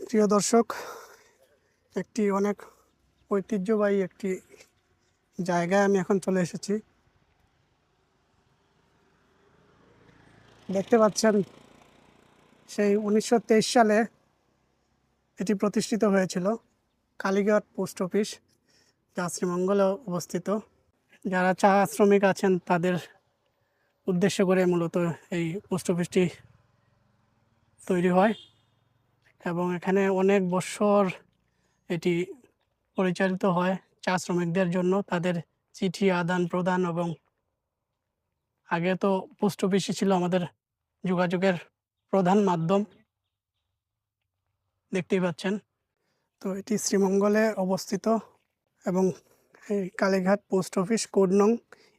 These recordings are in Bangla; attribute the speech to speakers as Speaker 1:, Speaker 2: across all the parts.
Speaker 1: প্রিয় দর্শক, একটি অনেক ঐতিহ্যবাহী একটি জায়গায় আমি এখন চলে এসেছি। দেখতে পাচ্ছেন, সেই 1923 সালে এটি প্রতিষ্ঠিত হয়েছিল। কালীঘাট পোস্ট অফিস, যা শ্রীমঙ্গলে অবস্থিত। যারা চা শ্রমিক আছেন তাদের উদ্দেশ্য করে মূলত এই পোস্ট অফিসটি তৈরি হয় এবং এখানে অনেক বছর এটি পরিচালিত হয় চা শ্রমিকদের জন্য, তাদের চিঠি আদান প্রদান। এবং আগে তো পোস্ট অফিসই ছিল আমাদের যোগাযোগের প্রধান মাধ্যম, দেখতেই পাচ্ছেন। তো এটি শ্রীমঙ্গলে অবস্থিত এবং এই কালীঘাট পোস্ট অফিস, কোড নং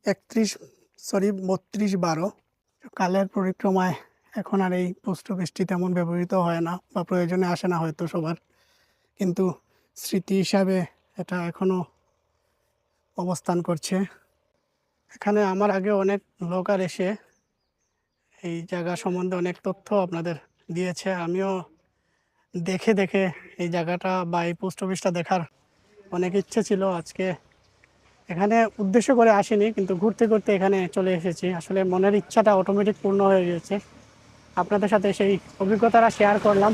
Speaker 1: 3212। কালের পরিক্রমায় এখন আর এই পোস্ট অফিসটি তেমন ব্যবহৃত হয় না বা প্রয়োজনে আসে না হয়তো সবার, কিন্তু স্মৃতি হিসাবে এটা এখনও অবস্থান করছে। এখানে আমার আগে অনেক ব্লগার এসে এই জায়গা সম্বন্ধে অনেক তথ্য আপনাদের দিয়েছে। আমিও দেখে দেখে এই জায়গাটা বা এই পোস্ট অফিসটা দেখার অনেক ইচ্ছে ছিল। আজকে এখানে উদ্দেশ্য করে আসিনি, কিন্তু ঘুরতে ঘুরতে এখানে চলে এসেছি। আসলে মনের ইচ্ছাটা অটোমেটিক পূর্ণ হয়ে গেছে। আপনাদের সাথে সেই অভিজ্ঞতাটা শেয়ার করলাম।